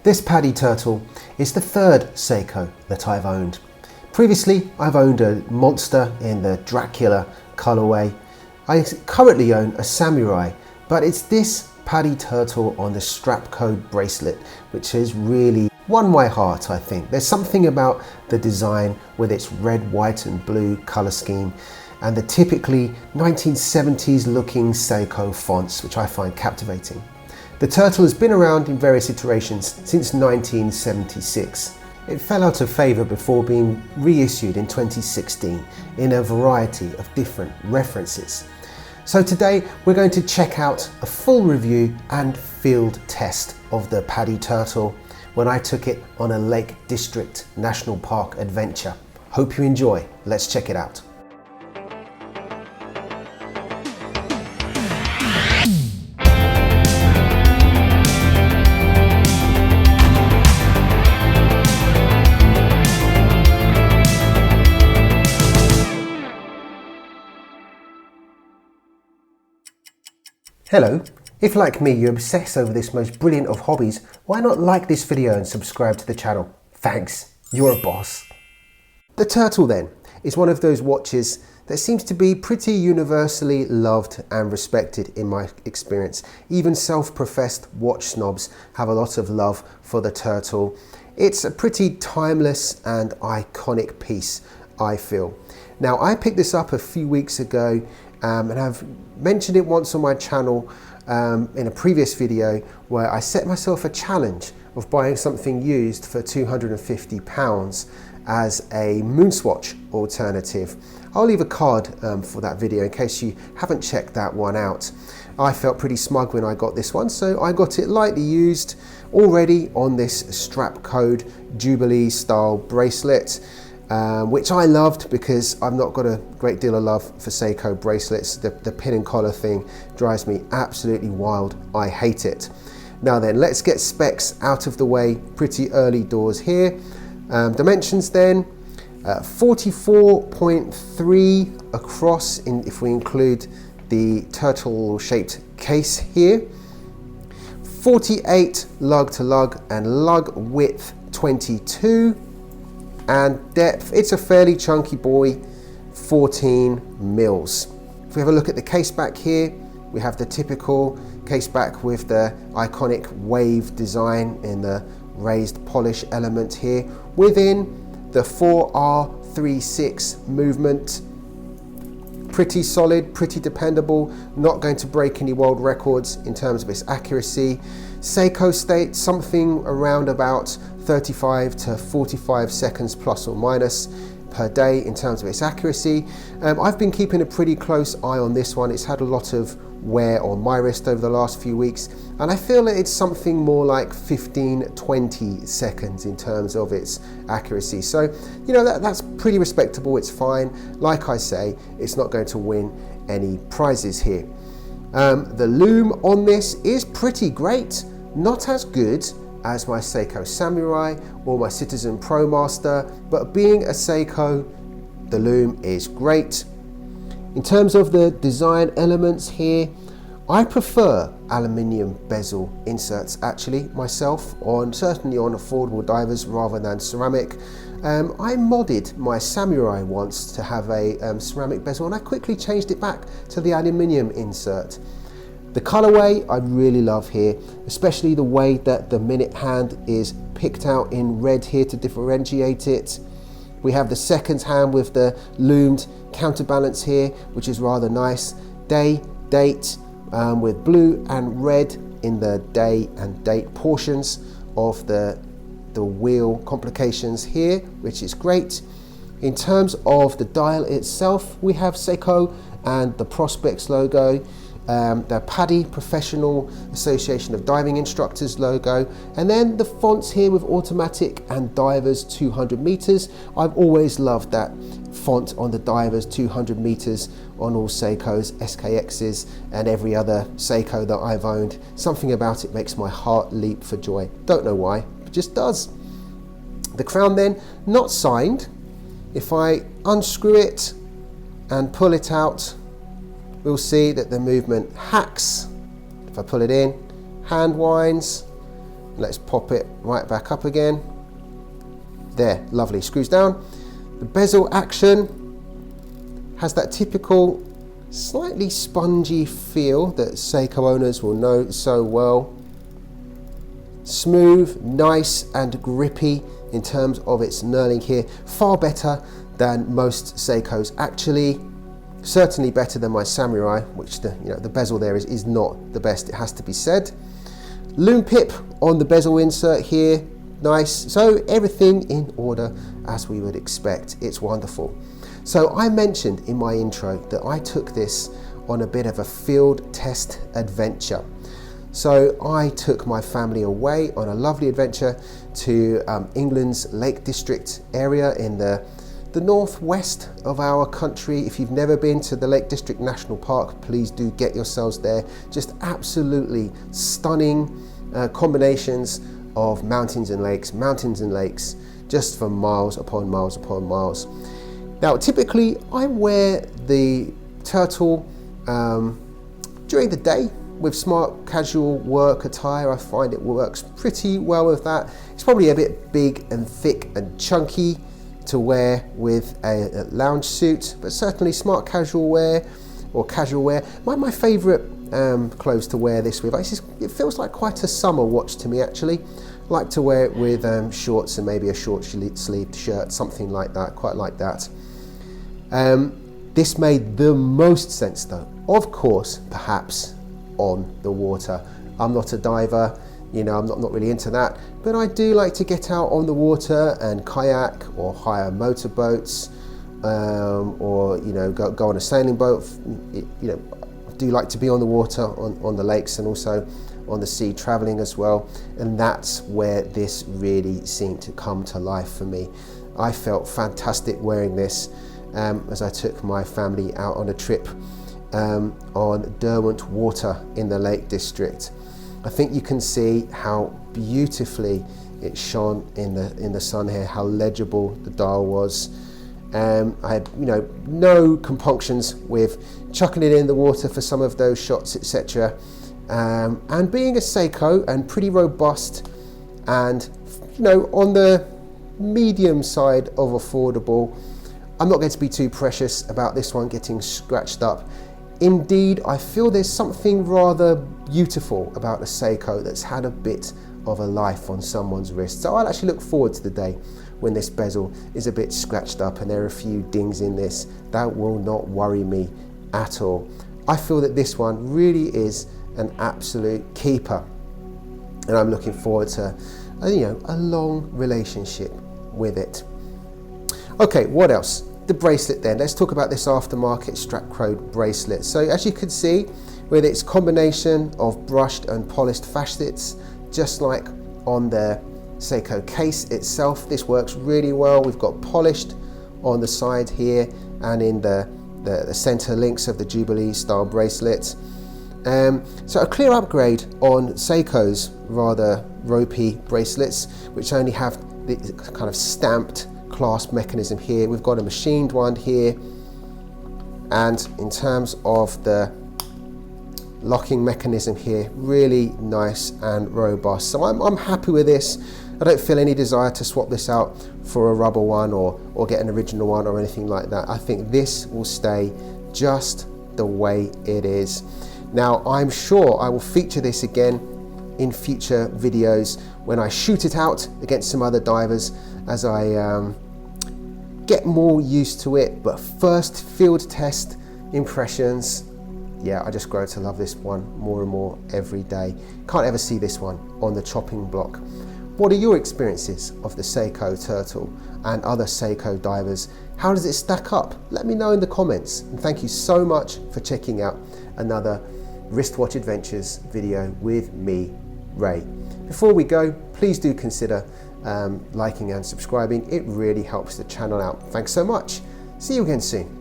This PADI Turtle is the third Seiko that I've owned. Previously, I've owned a Monster in the Dracula colorway. I currently own a Samurai, but it's this PADI Turtle on the strap code bracelet which has really won my heart, I think. There's something about the design with its red, white and blue color scheme and the typically 1970s looking Seiko fonts which I find captivating. The Turtle has been around in various iterations since 1976. It fell out of favour before being reissued in 2016 in a variety of different references. So today we're going to check out a full review and field test of the PADI Turtle when I took it on a Lake District National Park adventure. Hope you enjoy. Let's check it out. Hello, if like me you obsess over this most brilliant of hobbies, why not like this video and subscribe to the channel? Thanks, you're a boss. The Turtle then is one of those watches that seems to be pretty universally loved and respected in my experience. Even self-professed watch snobs have a lot of love for the Turtle. It's a pretty timeless and iconic piece, I feel. Now I picked this up a few weeks ago and I've mentioned it once on my channel in a previous video where I set myself a challenge of buying something used for £250 as a Moonswatch alternative. I'll leave a card for that video in case you haven't checked that one out. I felt pretty smug when I got this one, so I got it lightly used already on this strap code Jubilee style bracelet. Which I loved because I've not got a great deal of love for Seiko bracelets. The pin and collar thing drives me absolutely wild. I hate it. Now then, let's get specs out of the way pretty early doors here. Dimensions then, 44.3 across if we include the turtle shaped case here. 48 lug to lug and lug width 22. And depth, it's a fairly chunky boy, 14 mils. If we have a look at the case back here, we have the typical case back with the iconic wave design in the raised polish element here within the 4R36 movement. Pretty solid, pretty dependable, not going to break any world records in terms of its accuracy. Seiko states something around about 35 to 45 seconds plus or minus per day in terms of its accuracy. I've been keeping a pretty close eye on this one. It's had a lot of wear on my wrist over the last few weeks and I feel that it's something more like 15-20 seconds in terms of its accuracy. So, you know, that's pretty respectable, it's fine. Like I say, it's not going to win any prizes here. The loom on this is pretty great, not as good as my Seiko Samurai or my Citizen Pro Master, but being a Seiko, the loom is great. In terms of the design elements here, I prefer aluminium bezel inserts actually myself, certainly on affordable divers rather than ceramic. I modded my Samurai once to have a ceramic bezel and I quickly changed it back to the aluminium insert. The colorway I really love here, especially the way that the minute hand is picked out in red here to differentiate it. We have the second hand with the loomed counterbalance here, which is rather nice. Day, date, with blue and red in the day and date portions of the wheel complications here, which is great. In terms of the dial itself, we have Seiko and the Prospex logo. The PADI Professional Association of Diving Instructors logo, and then the fonts here with automatic and divers 200 meters. I've always loved that font on the divers 200 meters on all Seikos, SKXs and every other Seiko that I've owned. Something about it makes my heart leap for joy. Don't know why, it just does. The crown then, not signed. If I unscrew it and pull it out, we'll see that the movement hacks. If I pull it in, hand winds, Let's pop it right back up again. There, lovely, screws down. The bezel action has that typical slightly spongy feel that Seiko owners will know so well. Smooth, nice and grippy in terms of its knurling here. Far better than most Seikos actually. Certainly better than my Samurai, which the bezel there is not the best, it has to be said. Loom pip on the bezel insert here, nice. So everything in order as we would expect. It's wonderful. So I mentioned in my intro that I took this on a bit of a field test adventure. So I took my family away on a lovely adventure to England's Lake District area in the northwest of our country. If you've never been to the Lake District National Park, please do get yourselves there. Just absolutely stunning combinations of mountains and lakes, just for miles upon miles upon miles. Now, typically I wear the Turtle during the day with smart casual work attire. I find it works pretty well with that. It's probably a bit big and thick and chunky to wear with a lounge suit, but certainly smart casual wear or casual wear. My favorite clothes to wear this with, it feels like quite a summer watch to me actually. I like to wear it with shorts and maybe a short sleeved shirt, something like that, quite like that. This made the most sense though, of course, perhaps on the water. I'm not a diver, I'm not really into that, but I do like to get out on the water and kayak or hire motorboats, or go on a sailing boat. I do like to be on the water, on the lakes and also on the sea, traveling as well, and that's where this really seemed to come to life for me. I felt fantastic wearing this as I took my family out on a trip on Derwent Water in the Lake District. I think you can see how beautifully it shone in the sun here, how legible the dial was. I had no compunctions with chucking it in the water for some of those shots, etc. And being a Seiko and pretty robust and on the medium side of affordable, I'm not going to be too precious about this one getting scratched up. Indeed, I feel there's something rather beautiful about a Seiko that's had a bit of a life on someone's wrist. So I'll actually look forward to the day when this bezel is a bit scratched up and there are a few dings in this. That will not worry me at all. I feel that this one really is an absolute keeper, and I'm looking forward to a long relationship with it. Okay, what else? The bracelet then. Let's talk about this aftermarket Strapcode bracelet. So as you can see, with its combination of brushed and polished facets, just like on the Seiko case itself, this works really well. We've got polished on the side here and in the center links of the Jubilee style bracelet. So a clear upgrade on Seiko's rather ropey bracelets, which only have the kind of stamped clasp mechanism here. We've got a machined one here, and in terms of the locking mechanism here, really nice and robust. So I'm happy with this. I don't feel any desire to swap this out for a rubber one or get an original one or anything like that. I think this will stay just the way it is. Now, I'm sure I will feature this again in future videos when I shoot it out against some other divers as I get more used to it. But first, field test impressions. Yeah, I just grow to love this one more and more every day. Can't ever see this one on the chopping block. What are your experiences of the Seiko Turtle and other Seiko divers? How does it stack up? Let me know in the comments. And thank you so much for checking out another Wristwatch Adventures video with me, Ray. Before we go, please do consider liking and subscribing. It really helps the channel out. Thanks so much. See you again soon.